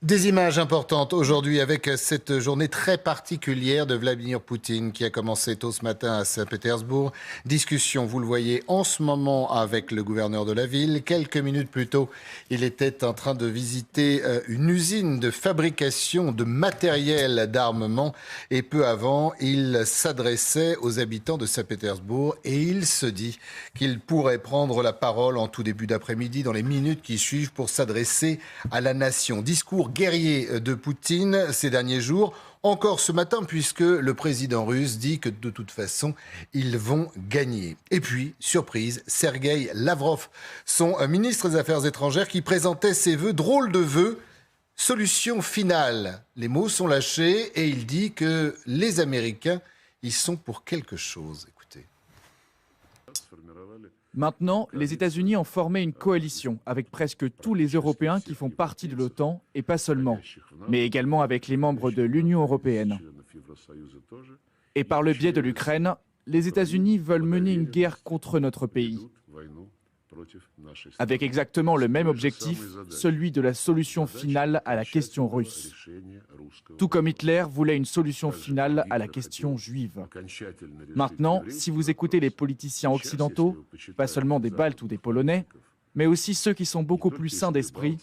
Des images importantes aujourd'hui avec cette journée très particulière de Vladimir Poutine qui a commencé tôt ce matin à Saint-Pétersbourg. Discussion, vous le voyez, en ce moment avec le gouverneur de la ville. Quelques minutes plus tôt, il était en train de visiter une usine de fabrication de matériel d'armement. Et peu avant, il s'adressait aux habitants de Saint-Pétersbourg et il se dit qu'il pourrait prendre la parole en tout début d'après-midi dans les minutes qui suivent pour s'adresser à la nation. Discours guerrier de Poutine ces derniers jours, encore ce matin puisque le président russe dit que de toute façon, ils vont gagner. Et puis, surprise, Sergueï Lavrov, son ministre des Affaires étrangères qui présentait ses vœux, drôles de vœux, solution finale. Les mots sont lâchés et il dit que les Américains, ils sont pour quelque chose. Écoutez. Maintenant, les États-Unis ont formé une coalition avec presque tous les Européens qui font partie de l'OTAN, et pas seulement, mais également avec les membres de l'Union européenne. Et par le biais de l'Ukraine, les États-Unis veulent mener une guerre contre notre pays, avec exactement le même objectif, celui de la solution finale à la question russe. Tout comme Hitler voulait une solution finale à la question juive. Maintenant, si vous écoutez les politiciens occidentaux, pas seulement des Baltes ou des Polonais, mais aussi ceux qui sont beaucoup plus sains d'esprit,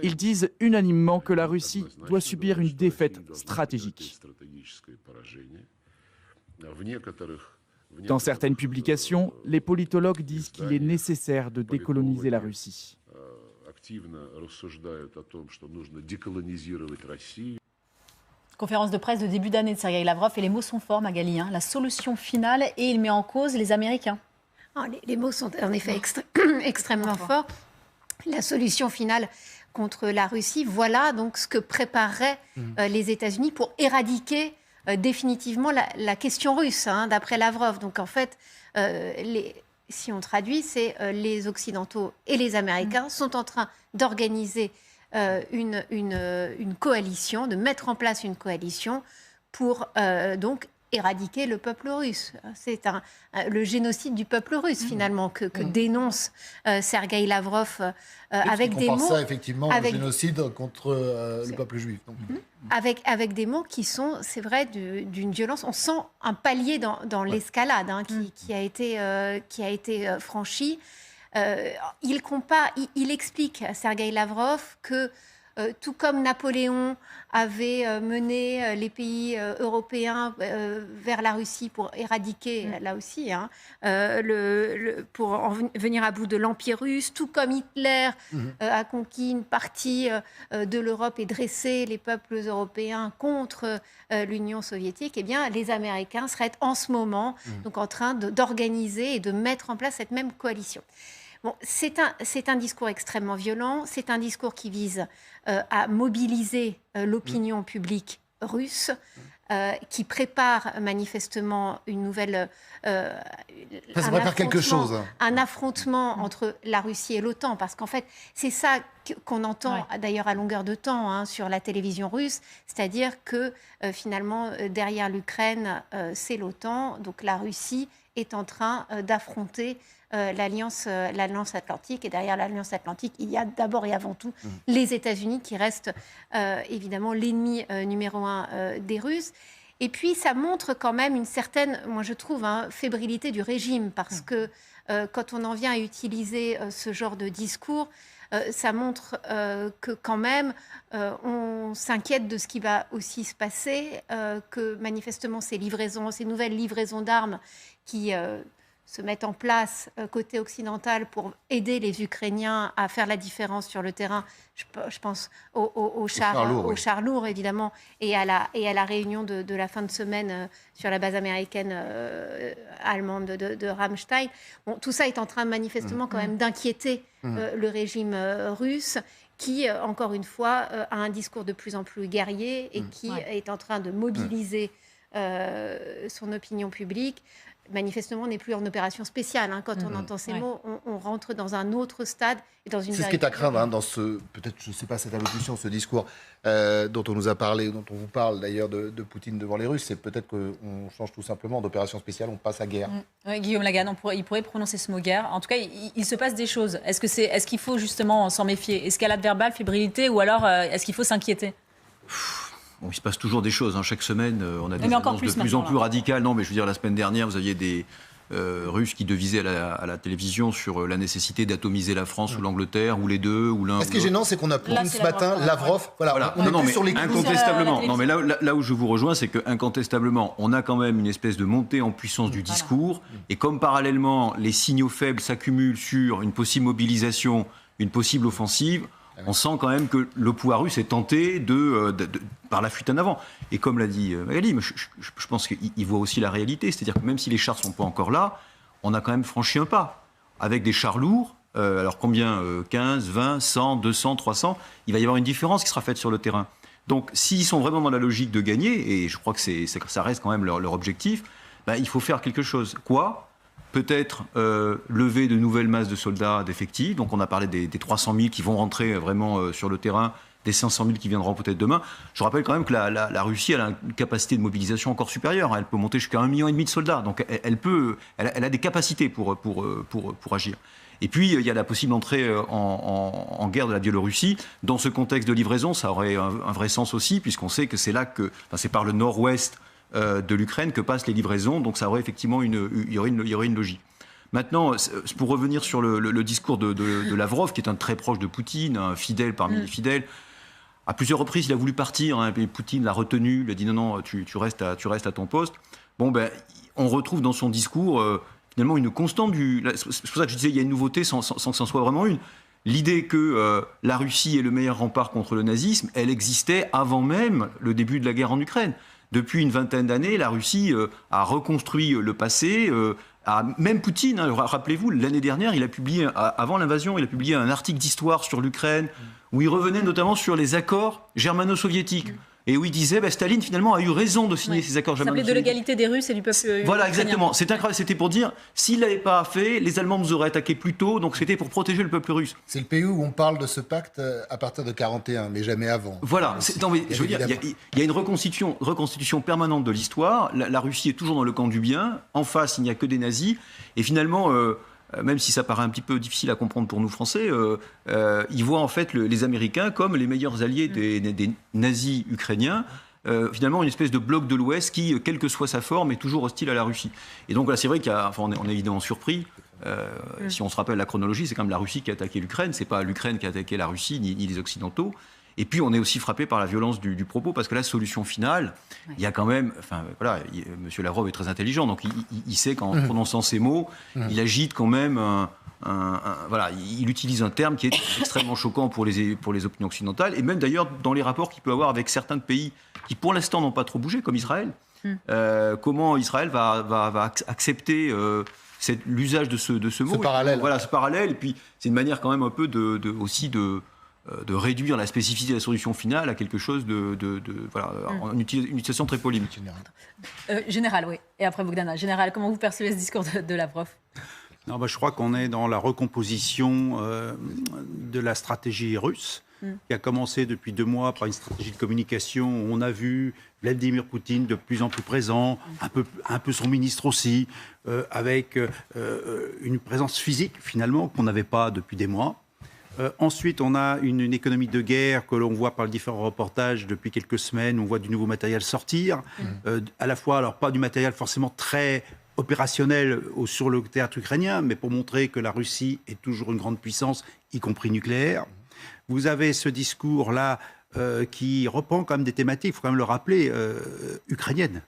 ils disent unanimement que la Russie doit subir une défaite stratégique. Dans certaines publications, les politologues disent qu'il est nécessaire de décoloniser la Russie. Conférence de presse de début d'année de Sergueï Lavrov et les mots sont forts, Magali. La solution finale et il met en cause les Américains. Les mots sont en effet extrêmement forts. La solution finale contre la Russie, voilà donc ce que prépareraient les États-Unis pour éradiquer définitivement la question russe, d'après Lavrov. Donc en fait, si on traduit, c'est les Occidentaux et les Américains sont en train d'organiser une coalition, de mettre en place une coalition pour donc éradiquer le peuple russe. C'est le génocide du peuple russe, finalement, que dénonce Sergueï Lavrov avec des mots... ça, effectivement, le génocide contre le peuple juif. Donc. Avec des mots qui sont, c'est vrai, d'une violence. On sent un palier dans l'escalade qui a été franchi. Il explique à Sergueï Lavrov que tout comme Napoléon avait mené les pays européens vers la Russie pour éradiquer, là aussi, pour en venir à bout de l'Empire russe, tout comme Hitler a conquis une partie de l'Europe et dressé les peuples européens contre l'Union soviétique, eh bien, les Américains seraient en ce moment donc en train d'organiser et de mettre en place cette même coalition. Bon, c'est un discours extrêmement violent, c'est un discours qui vise à mobiliser l'opinion publique russe, qui prépare manifestement une nouvelle... ça prépare quelque chose. Un affrontement entre la Russie et l'OTAN, parce qu'en fait, c'est ça qu'on entend d'ailleurs à longueur de temps sur la télévision russe, c'est-à-dire que finalement, derrière l'Ukraine, c'est l'OTAN, donc la Russie est en train d'affronter l'Alliance Atlantique. Et derrière l'Alliance Atlantique, il y a d'abord et avant tout les États-Unis qui restent évidemment l'ennemi numéro un des Russes. Et puis, ça montre quand même une certaine, moi je trouve, fébrilité du régime, parce que quand on en vient à utiliser ce genre de discours, ça montre que quand même, on s'inquiète de ce qui va aussi se passer, que manifestement ces nouvelles livraisons d'armes qui se mettent en place côté occidental pour aider les Ukrainiens à faire la différence sur le terrain. Je pense aux chars lourds, évidemment, et à la réunion de la fin de semaine sur la base américaine allemande de Ramstein. Bon, tout ça est en train manifestement quand même d'inquiéter le régime russe, qui, encore une fois, a un discours de plus en plus guerrier et qui est en train de mobiliser son opinion publique. manifestement, on n'est plus en opération spéciale. Quand on entend ces mots, on rentre dans un autre stade et dans une. C'est ce qui est à craindre dans peut-être, je ne sais pas, cette allocution, ce discours dont on nous a parlé, dont on vous parle d'ailleurs de Poutine devant les Russes. C'est peut-être qu'on change tout simplement d'opération spéciale, on passe à guerre. Oui, Guillaume Lagarde, il pourrait prononcer ce mot guerre. En tout cas, il se passe des choses. Est-ce qu'il faut justement s'en méfier? Escalade verbale, fébrilité, ou alors est-ce qu'il faut s'inquiéter? Bon, il se passe toujours des choses. Chaque semaine, on a des annonces de plus en plus radicales. Non, mais je veux dire, la semaine dernière, vous aviez des Russes qui devisaient à la télévision sur la nécessité d'atomiser la France ou l'Angleterre, ou les deux, ou l'un. Ce qui est gênant, c'est qu'on a Poutine ce matin, Lavrov. Voilà. On est plus sur les incontestablement. Non, mais là où je vous rejoins, c'est que incontestablement, on a quand même une espèce de montée en puissance du discours. Et comme parallèlement, les signaux faibles s'accumulent sur une possible mobilisation, une possible offensive, on sent quand même que le pouvoir russe est tenté par la fuite en avant. Et comme l'a dit Magali, je pense qu'il voit aussi la réalité. C'est-à-dire que même si les chars ne sont pas encore là, on a quand même franchi un pas. Avec des chars lourds, alors combien 15, 20, 100, 200, 300, il va y avoir une différence qui sera faite sur le terrain. Donc s'ils sont vraiment dans la logique de gagner, et je crois que ça reste quand même leur objectif, il faut faire quelque chose. Quoi ? Peut-être lever de nouvelles masses de soldats, d'effectifs. Donc on a parlé des 300 000 qui vont rentrer vraiment sur le terrain, des 500 000 qui viendront peut-être demain. Je rappelle quand même que la Russie elle a une capacité de mobilisation encore supérieure. Elle peut monter jusqu'à 1,5 million de soldats. Donc elle a des capacités pour agir. Et puis il y a la possible entrée en guerre de la Biélorussie. Dans ce contexte de livraison, ça aurait un vrai sens aussi, puisqu'on sait que c'est là c'est par le nord-ouest de l'Ukraine que passent les livraisons, donc ça aurait effectivement il y aurait une logique. Maintenant, pour revenir sur le discours de Lavrov, qui est un très proche de Poutine, un fidèle parmi les fidèles, à plusieurs reprises il a voulu partir, et Poutine l'a retenu, il a dit non, tu restes à ton poste. On retrouve dans son discours finalement une constante c'est pour ça que je disais il y a une nouveauté sans que c'en soit vraiment une. L'idée que la Russie est le meilleur rempart contre le nazisme, elle existait avant même le début de la guerre en Ukraine. Depuis une vingtaine d'années, la Russie a reconstruit le passé. Même Poutine, rappelez-vous, l'année dernière, il a publié, avant l'invasion, il a publié un article d'histoire sur l'Ukraine où il revenait notamment sur les accords germano-soviétiques. Et où il disait, Staline finalement a eu raison de signer ces accords germano-soviétiques. Ça s'appelait de l'égalité des Russes et du peuple ukrainien. Voilà, exactement. C'est incroyable. C'était pour dire, s'il ne l'avait pas fait, les Allemands nous auraient attaqués plus tôt, donc c'était pour protéger le peuple russe. C'est le pays où on parle de ce pacte à partir de 1941, mais jamais avant. Voilà. Je veux dire, il y a une reconstitution permanente de l'histoire. La Russie est toujours dans le camp du bien. En face, il n'y a que des nazis. Et finalement... même si ça paraît un petit peu difficile à comprendre pour nous Français, ils voient en fait les Américains comme les meilleurs alliés des nazis ukrainiens. Finalement, une espèce de bloc de l'Ouest qui, quelle que soit sa forme, est toujours hostile à la Russie. Et donc là, c'est vrai qu'on est évidemment surpris. Si on se rappelle la chronologie, c'est quand même la Russie qui a attaqué l'Ukraine. C'est pas l'Ukraine qui a attaqué la Russie, ni les Occidentaux. Et puis, on est aussi frappé par la violence du propos, parce que la solution finale, il y a quand même... M. Lavrov est très intelligent, donc il sait qu'en prononçant ces mots, il agite quand même il utilise un terme qui est extrêmement choquant pour les opinions occidentales, et même d'ailleurs dans les rapports qu'il peut avoir avec certains pays qui, pour l'instant, n'ont pas trop bougé, comme Israël. Comment Israël va accepter... l'usage de ce mot. Ce parallèle. Voilà, ce parallèle. Et puis, c'est une manière quand même un peu aussi de réduire la spécificité de la solution finale à quelque chose une utilisation très polémique. Général, oui. Et après Bogdana. Général, comment vous percevez ce discours de Lavrov ? Non, je crois qu'on est dans la recomposition de la stratégie russe, qui a commencé depuis 2 mois par une stratégie de communication où on a vu Vladimir Poutine de plus en plus présent, un peu son ministre aussi, avec une présence physique finalement qu'on n'avait pas depuis des mois. Ensuite, on a une économie de guerre que l'on voit par les différents reportages depuis quelques semaines. On voit du nouveau matériel sortir, à la fois, alors pas du matériel forcément très opérationnel sur le théâtre ukrainien, mais pour montrer que la Russie est toujours une grande puissance, y compris nucléaire. Vous avez ce discours-là qui reprend quand même des thématiques, il faut quand même le rappeler, ukrainiennes.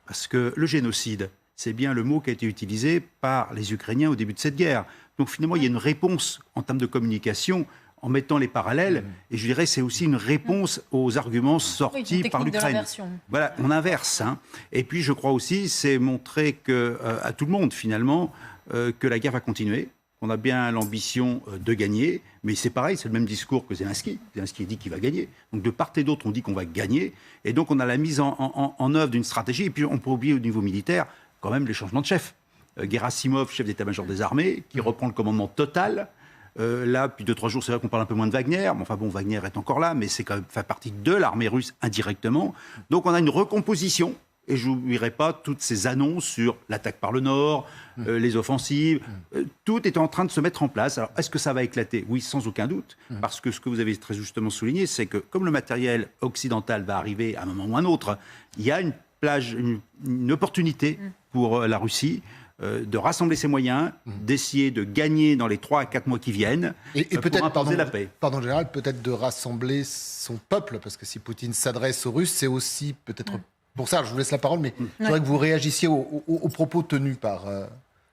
Parce que le génocide, c'est bien le mot qui a été utilisé par les Ukrainiens au début de cette guerre. Donc finalement, il y a une réponse en termes de communication en mettant les parallèles. Et je dirais c'est aussi une réponse aux arguments sortis par l'Ukraine. Voilà, on inverse. Et puis je crois aussi, c'est montrer à tout le monde finalement que la guerre va continuer. On a bien l'ambition de gagner, mais c'est pareil, c'est le même discours que Zelensky. Zelensky dit qu'il va gagner. Donc de part et d'autre, on dit qu'on va gagner. Et donc on a la mise en œuvre d'une stratégie. Et puis on peut oublier au niveau militaire, quand même les changements de chef. Gerasimov, chef d'état-major des armées, qui reprend le commandement total. Là, depuis 2-3 jours, c'est vrai qu'on parle un peu moins de Wagner. Mais enfin bon, Wagner est encore là, mais c'est quand même fait partie de l'armée russe indirectement. Donc on a une recomposition. Et je n'oublierai pas toutes ces annonces sur l'attaque par le Nord, les offensives. Tout est en train de se mettre en place. Alors, est-ce que ça va éclater ? Oui, sans aucun doute. Parce que ce que vous avez très justement souligné, c'est que comme le matériel occidental va arriver à un moment ou un autre, il y a une opportunité pour la Russie de rassembler ses moyens, d'essayer de gagner dans les 3 à 4 mois qui viennent et peut-être, imposer la paix. Pardon, général, peut-être de rassembler son peuple, parce que si Poutine s'adresse aux Russes, c'est aussi peut-être... Pour ça, je vous laisse la parole, mais je voudrais que vous réagissiez aux propos tenus par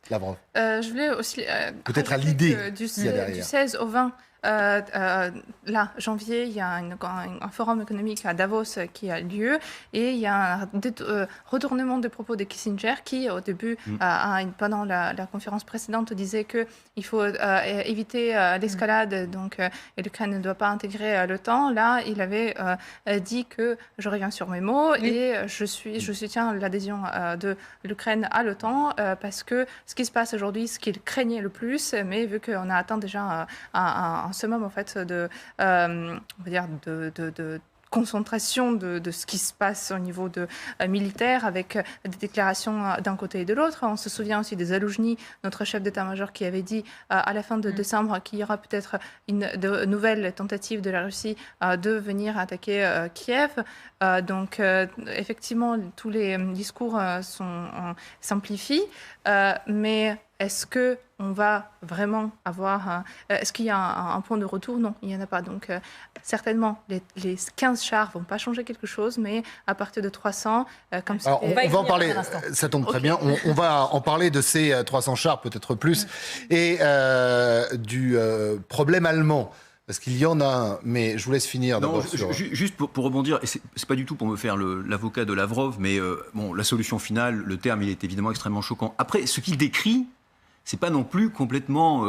Lavrov. Je voulais aussi peut-être à l'idée du 16 au 20 là, janvier, il y a un forum économique à Davos qui a lieu et il y a un retournement des propos de Kissinger qui, au début, pendant la conférence précédente, disait qu'il faut éviter l'escalade et l'Ukraine ne doit pas intégrer l'OTAN. Là, il avait dit que je reviens sur mes mots et je soutiens l'adhésion de l'Ukraine à l'OTAN parce que ce qui se passe aujourd'hui, ce qu'il craignait le plus, mais vu qu'on a atteint déjà un summum en fait de concentration de ce qui se passe au niveau militaire avec des déclarations d'un côté et de l'autre. On se souvient aussi des Zaloujny, notre chef d'état-major, qui avait dit à la fin de décembre qu'il y aura peut-être une nouvelle tentative de la Russie de venir attaquer Kiev. Donc effectivement, tous les discours s'amplifient, mais est-ce qu'on va vraiment avoir... est-ce qu'il y a un point de retour ? Non, il n'y en a pas. Donc, certainement, les 15 chars ne vont pas changer quelque chose, mais à partir de 300... comme alors, on va en parler, ça tombe très bien. On va en parler de ces 300 chars, peut-être plus, et du problème allemand. Parce qu'il y en a un, mais je vous laisse finir d'abord. Juste pour rebondir, et c'est pas du tout pour me faire l'avocat de Lavrov, mais la solution finale, le terme, il est évidemment extrêmement choquant. Après, ce qu'il décrit, c'est pas non plus complètement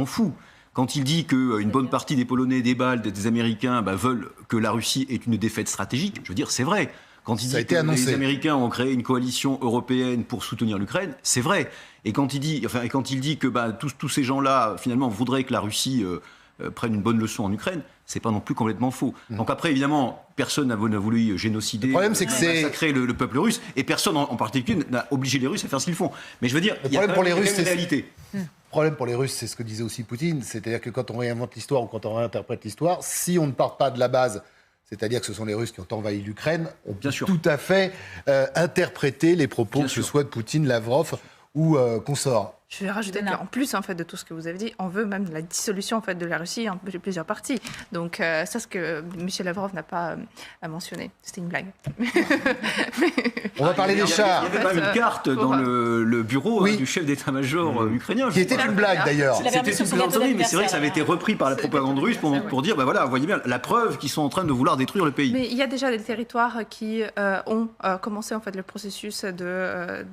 fou. Quand il dit qu'une bonne partie des Polonais, des Baltes, des Américains veulent que la Russie ait une défaite stratégique, je veux dire, c'est vrai. Quand il dit que les Américains ont créé une coalition européenne pour soutenir l'Ukraine, c'est vrai. Et quand il dit que tous ces gens-là, finalement, voudraient que la Russie prenne une bonne leçon en Ukraine, c'est pas non plus complètement faux. Donc après, évidemment, personne n'a voulu génocider, massacrer le peuple russe, et personne en particulier n'a obligé les Russes à faire ce qu'ils font. Mais je veux dire, il y a quand même une réalité. Le problème pour les Russes, c'est ce que disait aussi Poutine, c'est-à-dire que quand on réinvente l'histoire ou quand on réinterprète l'histoire, si on ne part pas de la base, c'est-à-dire que ce sont les Russes qui ont envahi l'Ukraine, on peut tout à fait interpréter les propos, que ce soit de Poutine, Lavrov ou consorts. Je vais rajouter qu'en plus en fait, de tout ce que vous avez dit, on veut même la dissolution en fait, de la Russie en plusieurs parties. Donc ça, ce que M. Lavrov n'a pas mentionné. C'était une blague. On va parler des chars. Il y avait même une carte dans le bureau du chef d'état-major ukrainien. Qui était une blague d'ailleurs. C'était une plaisanterie, mais c'est vrai que ça avait été repris par la propagande russe pour dire, voilà, vous voyez bien, la preuve qu'ils sont en train de vouloir détruire le pays. Mais il y a déjà des territoires qui ont commencé en fait, le processus de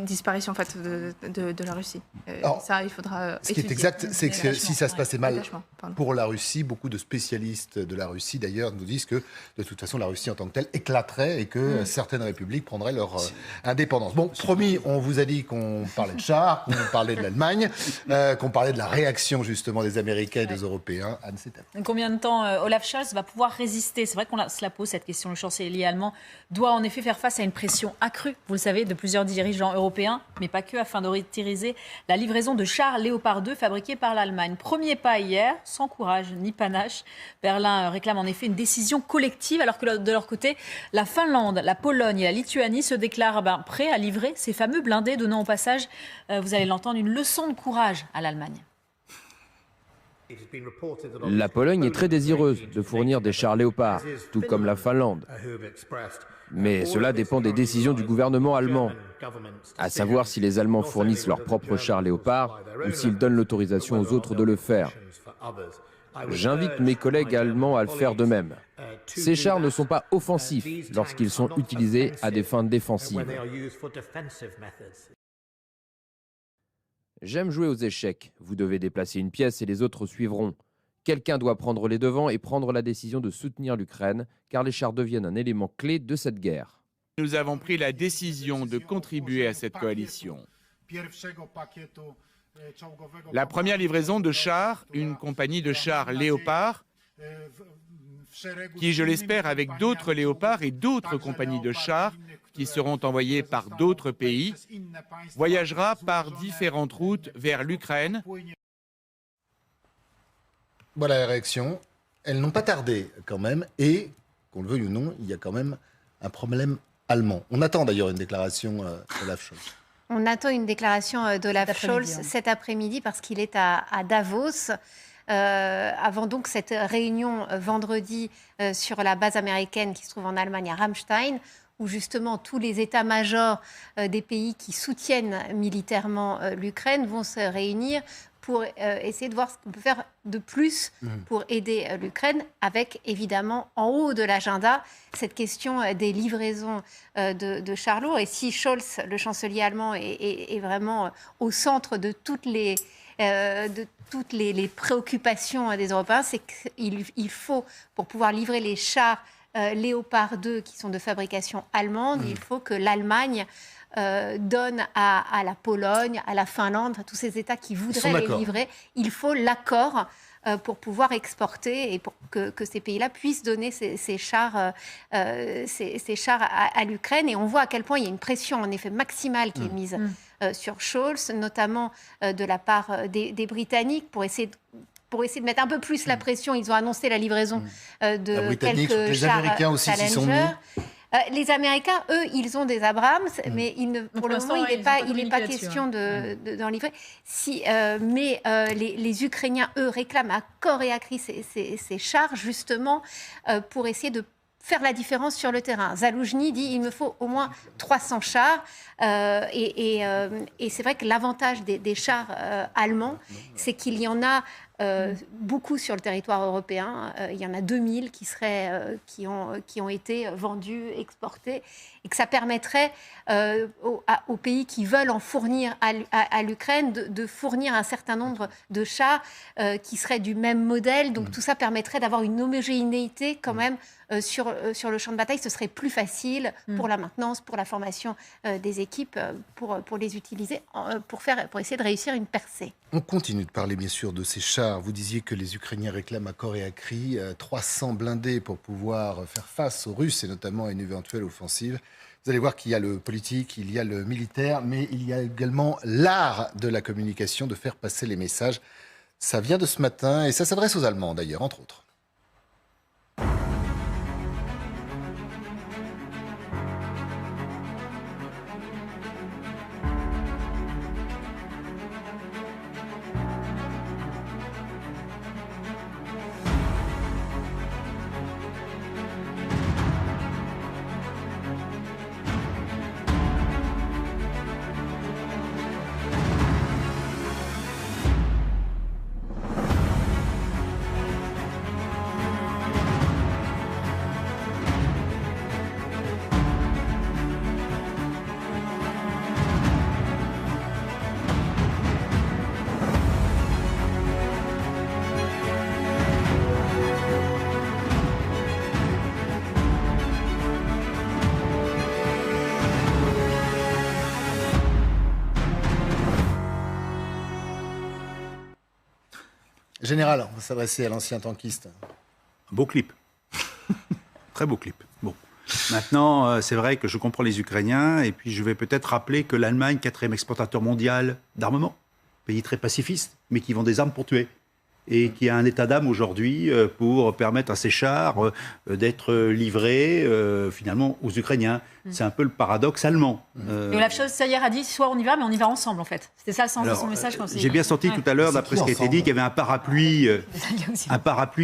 disparition en fait, de la Russie. Alors, ça, il faudra ce qui est exact, c'est que si ça se passait mal pour la Russie, beaucoup de spécialistes de la Russie, d'ailleurs, nous disent que, de toute façon, la Russie en tant que telle éclaterait et que certaines républiques prendraient leur indépendance. Bon, promis, on vous a dit qu'on parlait de chars, qu'on parlait de l'Allemagne, qu'on parlait de la réaction, justement, des Américains et des Européens. Anne, c'est à vous. Combien de temps Olaf Scholz va pouvoir résister ? C'est vrai qu'on se la pose, cette question. Le chancelier allemand doit en effet faire face à une pression accrue, vous le savez, de plusieurs dirigeants européens, mais pas que, afin d'autoriser la livraison de chars Léopard 2 fabriqués par l'Allemagne. Premier pas hier, sans courage ni panache. Berlin réclame en effet une décision collective, alors que de leur côté, la Finlande, la Pologne et la Lituanie se déclarent prêts à livrer ces fameux blindés, donnant au passage, vous allez l'entendre, une leçon de courage à l'Allemagne. La Pologne est très désireuse de fournir des chars Léopard, tout comme la Finlande. Mais cela dépend des décisions du gouvernement allemand, à savoir si les Allemands fournissent leurs propres chars Léopard ou s'ils donnent l'autorisation aux autres de le faire. J'invite mes collègues allemands à le faire de même. Ces chars ne sont pas offensifs lorsqu'ils sont utilisés à des fins défensives. J'aime jouer aux échecs. Vous devez déplacer une pièce et les autres suivront. Quelqu'un doit prendre les devants et prendre la décision de soutenir l'Ukraine, car les chars deviennent un élément clé de cette guerre. Nous avons pris la décision de contribuer à cette coalition. La première livraison de chars, une compagnie de chars Léopard, qui, je l'espère, avec d'autres Léopards et d'autres compagnies de chars qui seront envoyées par d'autres pays, voyagera par différentes routes vers l'Ukraine. Voilà la réaction. Elles n'ont pas tardé quand même. Et, qu'on le veuille ou non, il y a quand même un problème allemand. On attend d'ailleurs une déclaration d'Olaf Scholz. On attend une déclaration d'Olaf Scholz cet après-midi parce qu'il est à Davos. Avant donc cette réunion vendredi sur la base américaine qui se trouve en Allemagne à Ramstein, où justement tous les états-majors des pays qui soutiennent militairement l'Ukraine vont se réunir pour essayer de voir ce qu'on peut faire de plus pour aider l'Ukraine, avec évidemment en haut de l'agenda cette question des livraisons de chars lourds. Et si Scholz, le chancelier allemand, est vraiment au centre de toutes les préoccupations des Européens, c'est qu'il faut, pour pouvoir livrer les chars Léopard 2 qui sont de fabrication allemande, il faut que l'Allemagne donne à la Pologne, à la Finlande, à tous ces États qui voudraient les livrer, il faut l'accord pour pouvoir exporter et pour que ces pays-là puissent donner ces chars à l'Ukraine. Et on voit à quel point il y a une pression en effet maximale qui est mise sur Scholz, notamment de la part des Britanniques, pour essayer de mettre un peu plus la pression. Ils ont annoncé la livraison de quelques les chars Américains aussi s'y sont mis. Les Américains, eux, ils ont des Abrams, mais pour le moment, il n'est pas question d'en livrer. Mais les Ukrainiens, eux, réclament à corps et à cri ces chars, justement, pour essayer de faire la différence sur le terrain. Zaloujny dit il me faut au moins 300 chars. Et c'est vrai que l'avantage des chars allemands, c'est qu'il y en a beaucoup sur le territoire européen. Il y en a 2000 qui ont été vendus, exportés, et que ça permettrait aux pays qui veulent en fournir à l'Ukraine de fournir un certain nombre de chars qui seraient du même modèle. Donc tout ça permettrait d'avoir une homogénéité quand même sur le champ de bataille. Ce serait plus facile pour la maintenance, pour la formation des équipes, pour les utiliser, pour essayer de réussir une percée. On continue de parler bien sûr de ces chars. Vous disiez que les Ukrainiens réclament à corps et à cri 300 blindés pour pouvoir faire face aux Russes et notamment à une éventuelle offensive. Vous allez voir qu'il y a le politique, il y a le militaire, mais il y a également l'art de la communication, de faire passer les messages. Ça vient de ce matin et ça s'adresse aux Allemands d'ailleurs, entre autres. Général, on va s'adresser à l'ancien tankiste. Beau clip. Très beau clip. Bon. Maintenant, c'est vrai que je comprends les Ukrainiens, et puis je vais peut-être rappeler que l'Allemagne, 4e exportateur mondial d'armement, pays très pacifiste, mais qui vend des armes pour tuer, et qui a un état d'âme aujourd'hui pour permettre à ces chars d'être livrés finalement aux Ukrainiens. C'est un peu le paradoxe allemand. Et Olaf Scholz, hier, a dit soit on y va, mais on y va ensemble, en fait. C'était ça le sens de son message. J'ai bien senti tout à l'heure, d'après ce qui a été dit, qu'il y avait un parapluie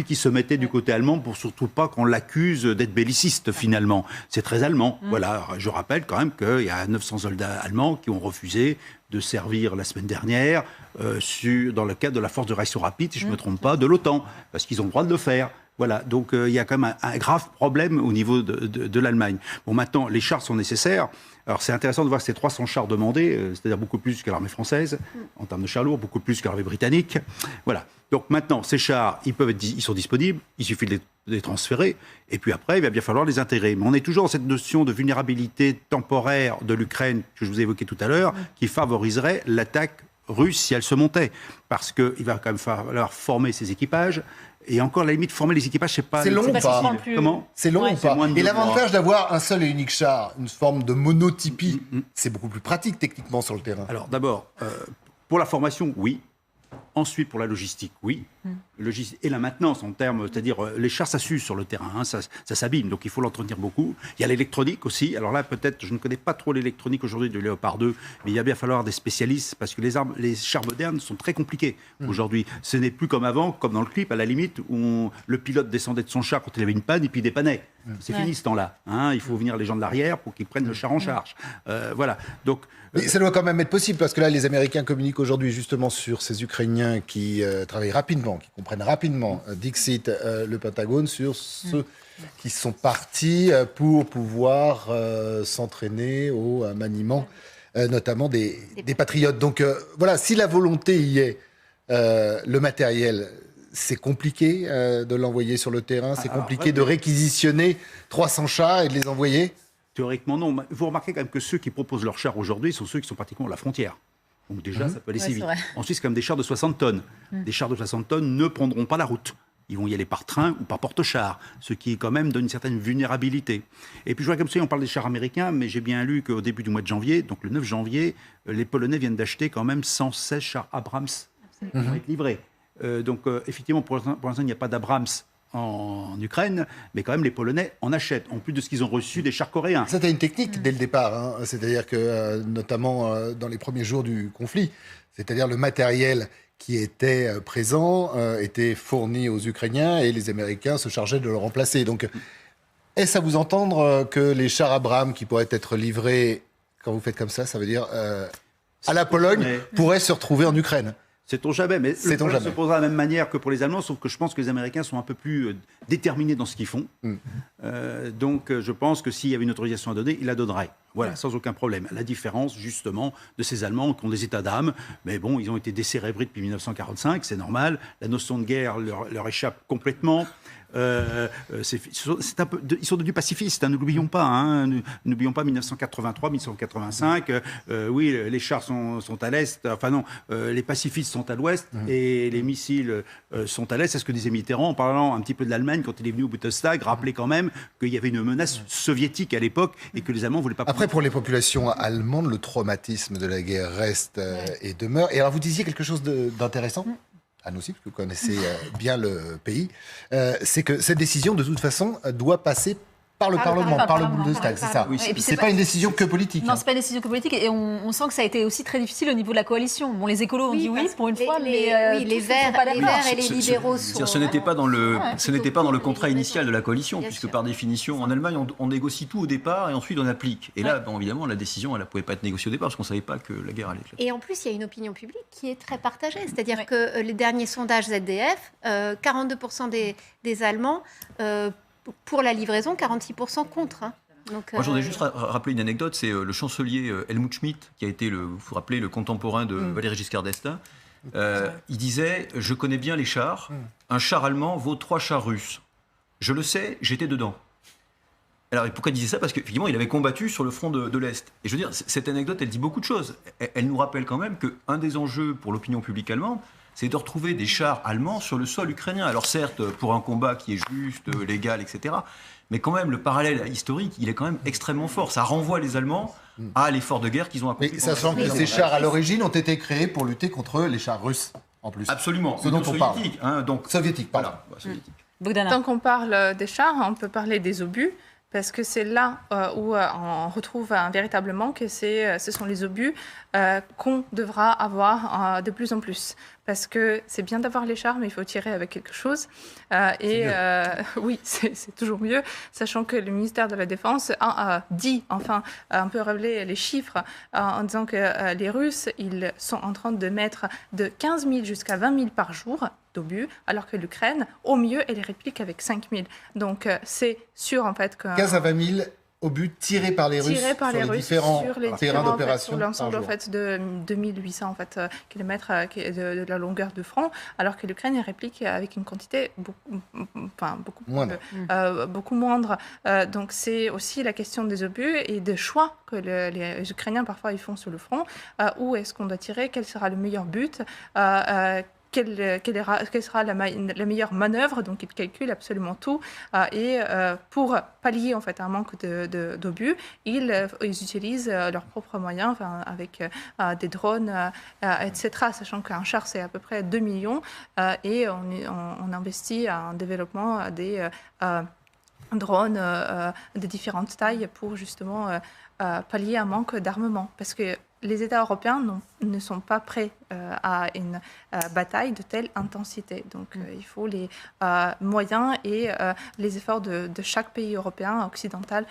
qui se mettait du côté allemand pour surtout pas qu'on l'accuse d'être belliciste, finalement. C'est très allemand. Voilà, je rappelle quand même qu'il y a 900 soldats allemands qui ont refusé de servir la semaine dernière dans le cadre de la force de réaction rapide, si je ne me trompe pas, de l'OTAN, parce qu'ils ont le droit de le faire. Voilà, donc il y a quand même un grave problème au niveau de l'Allemagne. Bon, maintenant, les chars sont nécessaires. Alors, c'est intéressant de voir ces 300 chars demandés, c'est-à-dire beaucoup plus que l'armée française, en termes de chars lourds, beaucoup plus que l'armée britannique. Voilà. Donc maintenant, ces chars, ils sont disponibles, il suffit de les transférer, et puis après, il va bien falloir les intégrer. Mais on est toujours dans cette notion de vulnérabilité temporaire de l'Ukraine, que je vous ai évoquée tout à l'heure, qui favoriserait l'attaque russe si elle se montait. Parce qu'il va quand même falloir former ces équipages. Et encore, à la limite, former les équipages, c'est pas... C'est long ou pas? Comment? C'est long ou pas? Et l'avantage d'avoir un seul et unique char, une forme de monotypie, c'est beaucoup plus pratique techniquement sur le terrain. Alors d'abord, pour la formation, oui. Ensuite, pour la logistique, oui. Et la maintenance en termes, c'est-à-dire les chars, ça s'use sur le terrain, hein, ça s'abîme, donc il faut l'entretenir beaucoup. Il y a l'électronique aussi. Alors là, peut-être, je ne connais pas trop l'électronique aujourd'hui du Léopard 2, mais il va bien falloir des spécialistes parce que les chars modernes sont très compliqués aujourd'hui. Ce n'est plus comme avant, comme dans le clip, à la limite, où le pilote descendait de son char quand il avait une panne et puis il dépannait. C'est fini ce temps-là. Hein. Il faut venir les gens de l'arrière pour qu'ils prennent le char en charge. Voilà. Donc, mais ça doit quand même être possible, parce que là, les Américains communiquent aujourd'hui justement sur ces Ukrainiens qui travaillent rapidement, qui comprennent rapidement, Dixit, le Pentagone, sur ceux qui sont partis pour pouvoir s'entraîner au maniement, notamment des patriotes. Donc voilà, si la volonté y est, le matériel, c'est compliqué de l'envoyer sur le terrain, c'est compliqué de réquisitionner 300 chars et de les envoyer. Théoriquement, non. Vous remarquez quand même que ceux qui proposent leurs chars aujourd'hui sont ceux qui sont pratiquement à la frontière. Donc déjà, ça peut aller si vite. Ensuite, c'est comme des chars de 60 tonnes. Des chars de 60 tonnes ne prendront pas la route. Ils vont y aller par train ou par porte-chars, ce qui quand même donne une certaine vulnérabilité. Et puis je vois comme ça, on parle des chars américains, mais j'ai bien lu qu'au début du mois de janvier, donc le 9 janvier, les Polonais viennent d'acheter quand même 116 chars Abrams qui vont être livrés. Donc effectivement, pour l'instant, il n'y a pas d'Abrams en Ukraine, mais quand même les Polonais en achètent, en plus de ce qu'ils ont reçu des chars coréens. C'était une technique dès le départ, hein. C'est-à-dire que notamment dans les premiers jours du conflit, c'est-à-dire le matériel qui était présent était fourni aux Ukrainiens et les Américains se chargeaient de le remplacer. Donc, est-ce à vous entendre que les chars Abrams qui pourraient être livrés, quand vous faites comme ça veut dire à la Pologne, pourraient se retrouver en Ukraine? Sait-on jamais, mais le problème se posera de la même manière que pour les Allemands, sauf que je pense que les Américains sont un peu plus déterminés dans ce qu'ils font. Donc je pense que s'il y avait une autorisation à donner, ils la donneraient. Voilà, sans aucun problème. La différence, justement, de ces Allemands qui ont des états d'âme, mais bon, ils ont été décérébrés depuis 1945, c'est normal. La notion de guerre leur échappe complètement. Ils sont devenus pacifistes, hein, ne l'oublions pas. Hein, n'oublions pas 1983, 1985. Oui, les chars sont à l'est. Enfin non, les pacifistes sont à l'ouest et les missiles sont à l'est. C'est ce que disait Mitterrand en parlant un petit peu de l'Allemagne quand il est venu au Bundestag. Rappelez quand même qu'il y avait une menace soviétique à l'époque et que les Allemands ne voulaient pas. Après, pour les populations allemandes, le traumatisme de la guerre reste et demeure. Et alors, vous disiez quelque chose d'intéressant. Anne aussi, parce que vous connaissez bien le pays, c'est que cette décision, de toute façon, doit passer par le Parlement, par le Bundestag, c'est ça. Oui, c'est pas une décision que politique. Non, c'est pas une décision que politique, et on sent que ça a été aussi très difficile au niveau de la coalition. Bon, les écolos ont dit oui pour une fois, mais les Verts et les libéraux sont... Ce n'était pas dans le contrat initial de la coalition, puisque par définition, en Allemagne, on négocie tout au départ et ensuite on applique. Et là, bon, évidemment, la décision, elle ne pouvait pas être négociée au départ, parce qu'on ne savait pas que la guerre allait éclater. Et en plus, il y a une opinion publique qui est très partagée. C'est-à-dire que les derniers sondages ZDF, 42% des Allemands... pour la livraison, 46% contre. Hein. Donc, moi, j'en ai juste rappelé une anecdote, c'est le chancelier Helmut Schmidt, qui a été, vous vous rappelez, le contemporain de Valéry Giscard d'Estaing. Il disait « Je connais bien les chars. Un char allemand vaut 3 chars russes. Je le sais, j'étais dedans. » Alors, pourquoi il disait ça? Parce qu'effectivement, il avait combattu sur le front de l'Est. Et je veux dire, cette anecdote, elle dit beaucoup de choses. Elle nous rappelle quand même qu'un des enjeux pour l'opinion publique allemande, c'est de retrouver des chars allemands sur le sol ukrainien. Alors certes, pour un combat qui est juste, légal, etc., mais quand même, le parallèle historique, il est quand même extrêmement fort. Ça renvoie les Allemands à l'effort de guerre qu'ils ont accompli. Mais sachant que ces chars, à l'origine, ont été créés pour lutter contre les chars russes, en plus. Absolument. Ce dont on parle. Hein, donc, soviétique, pardon. Voilà, soviétique. Tant qu'on parle des chars, on peut parler des obus. Parce que c'est là où on retrouve véritablement que ce sont les obus qu'on devra avoir de plus en plus. Parce que c'est bien d'avoir les chars, mais il faut tirer avec quelque chose. Oui, c'est toujours mieux, sachant que le ministère de la Défense a dit, enfin, un peu révélé les chiffres en disant que les Russes, ils sont en train de mettre de 15 000 jusqu'à 20 000 par jour d'obus, alors que l'Ukraine, au mieux, elle réplique avec 5 000. Donc c'est sûr en fait que... 15 à 20 000 obus tirés par les Russes sur les différents terrains d'opération sur l'ensemble en fait, de 2800 kilomètres de la longueur de front, alors que l'Ukraine réplique avec une quantité beaucoup moindre. Donc c'est aussi la question des obus et des choix que les Ukrainiens parfois ils font sur le front. Où est-ce qu'on doit tirer? Quel sera le meilleur but? Quelle sera la meilleure manœuvre? Donc ils calculent absolument tout et pour pallier en fait un manque d'obus, ils utilisent leurs propres moyens avec des drones, etc. Sachant qu'un char c'est à peu près 2 millions et on investit en développement des drones de différentes tailles pour justement pallier un manque d'armement. Parce que les États européens ne sont pas prêts à une bataille de telle intensité. Donc il faut les moyens et les efforts de chaque pays européen occidental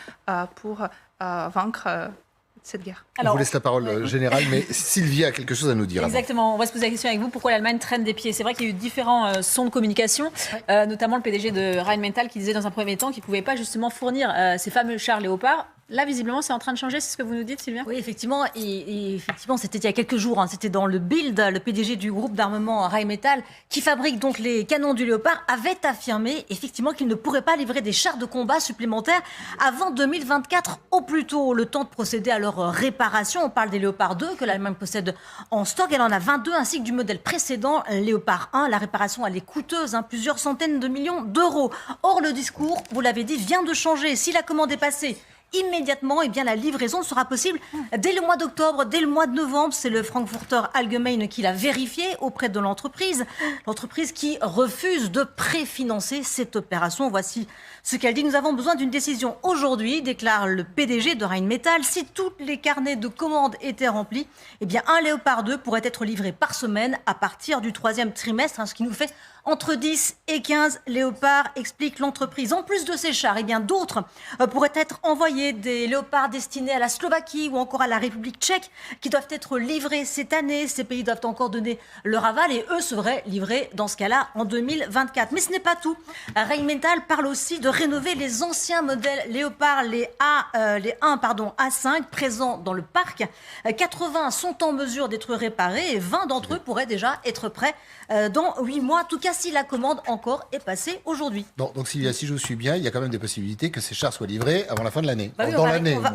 pour vaincre cette guerre. Alors, on vous laisse la parole générale, mais Sylvie a quelque chose à nous dire. Exactement, on va se poser la question avec vous, pourquoi l'Allemagne traîne des pieds? C'est vrai qu'il y a eu différents sons de communication, notamment le PDG de Rheinmetall qui disait dans un premier temps qu'il ne pouvait pas justement fournir ces fameux chars Léopard. Là, visiblement, c'est en train de changer, c'est ce que vous nous dites, Sylvia? Oui, effectivement. Et effectivement, c'était il y a quelques jours. C'était dans le Bild, le PDG du groupe d'armement Rheinmetall, qui fabrique donc les canons du Léopard, avait affirmé effectivement qu'il ne pourrait pas livrer des chars de combat supplémentaires avant 2024 au plus tôt. Le temps de procéder à leur réparation. On parle des Léopard 2 que l'Allemagne possède en stock. Elle en a 22, ainsi que du modèle précédent, Léopard 1. La réparation, elle est coûteuse, plusieurs centaines de millions d'euros. Or, le discours, vous l'avez dit, vient de changer. Si la commande est passée immédiatement, eh bien, la livraison sera possible dès le mois d'octobre, dès le mois de novembre. C'est le Frankfurter Allgemeine qui l'a vérifié auprès de l'entreprise. L'entreprise qui refuse de préfinancer cette opération. Voici ce qu'elle dit. Nous avons besoin d'une décision aujourd'hui, déclare le PDG de Rheinmetall. Si tous les carnets de commandes étaient remplis, eh bien, un Léopard 2 pourrait être livré par semaine à partir du 3e trimestre, ce qui nous fait entre 10 et 15 léopards, explique l'entreprise. En plus de ces chars, eh bien, d'autres pourraient être envoyés, des léopards destinés à la Slovaquie ou encore à la République tchèque, qui doivent être livrés cette année. Ces pays doivent encore donner leur aval et eux seraient livrés dans ce cas-là en 2024. Mais ce n'est pas tout. Rheinmetall parle aussi de rénover les anciens modèles léopards, les A5 présents dans le parc. 80 sont en mesure d'être réparés et 20 d'entre eux pourraient déjà être prêts dans 8 mois. En tout cas, si la commande encore est passée aujourd'hui. Donc Sylvia, si je vous suis bien, il y a quand même des possibilités que ces chars soient livrés avant la fin de l'année. Oui,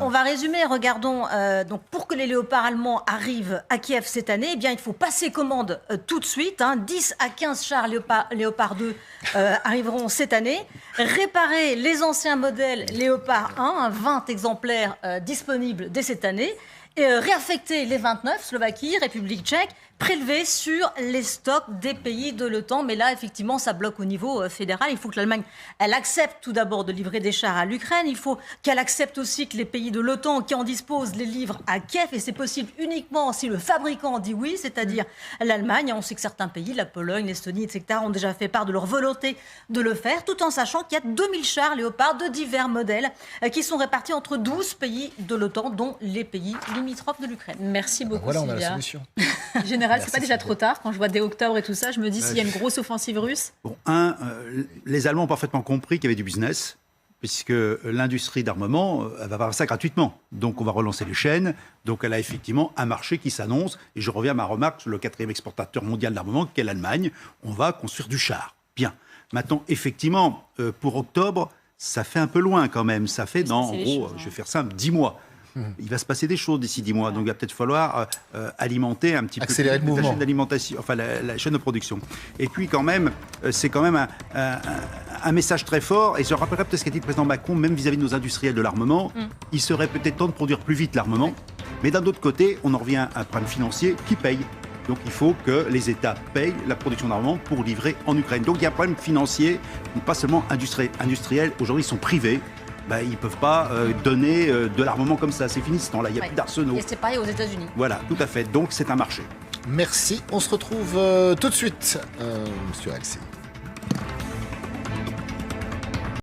on va résumer. Regardons. Donc pour que les léopards allemands arrivent à Kiev cette année, eh bien, il faut passer commande tout de suite. 10 à 15 chars Léopard 2 arriveront cette année. Réparer les anciens modèles Léopard 1, 20 exemplaires disponibles dès cette année. Et réaffecter les 29, Slovaquie, République tchèque, prélevés sur les stocks des pays de l'OTAN. Mais là, effectivement, ça bloque au niveau fédéral. Il faut que l'Allemagne, elle accepte tout d'abord de livrer des chars à l'Ukraine. Il faut qu'elle accepte aussi que les pays de l'OTAN qui en disposent les livrent à Kiev. Et c'est possible uniquement si le fabricant dit oui, c'est-à-dire l'Allemagne. On sait que certains pays, la Pologne, l'Estonie, etc., ont déjà fait part de leur volonté de le faire, tout en sachant qu'il y a 2000 chars Léopard de divers modèles qui sont répartis entre 12 pays de l'OTAN, dont les pays limitrophes de l'Ukraine. Merci beaucoup, voilà, Sylvia. On a la solution. Général, c'est pas déjà trop tard quand je vois dès octobre et tout ça. Je me dis s'il y a une grosse offensive russe. Bon, les Allemands ont parfaitement compris qu'il y avait du business, puisque l'industrie d'armement va avoir ça gratuitement. Donc on va relancer les chaînes. Donc elle a effectivement un marché qui s'annonce. Et je reviens à ma remarque sur le 4e exportateur mondial d'armement, qu'est l'Allemagne. On va construire du char. Bien. Maintenant, effectivement, pour octobre, ça fait un peu loin quand même. Ça fait dans, en gros, je vais faire simple, 10 mois. Il va se passer des choses d'ici 10 mois. Donc il va peut-être falloir alimenter un petit accélérer peu la chaîne d'alimentation, enfin la chaîne de production. Et puis quand même, c'est quand même un message très fort. Et je rappellerai peut-être ce qu'a dit le président Macron, même vis-à-vis de nos industriels de l'armement. Il serait peut-être temps de produire plus vite l'armement. Mais d'un autre côté, on en revient à un problème financier qui paye. Donc il faut que les États payent la production d'armement pour livrer en Ukraine. Donc il y a un problème financier, pas seulement industriel. Aujourd'hui, ils sont privés. Ils ne peuvent pas donner de l'armement comme ça. C'est fini ce temps-là, il n'y a plus d'arsenaux. Et c'est pareil aux États-Unis. Voilà, tout à fait. Donc c'est un marché. Merci. On se retrouve tout de suite, Monsieur Alexis.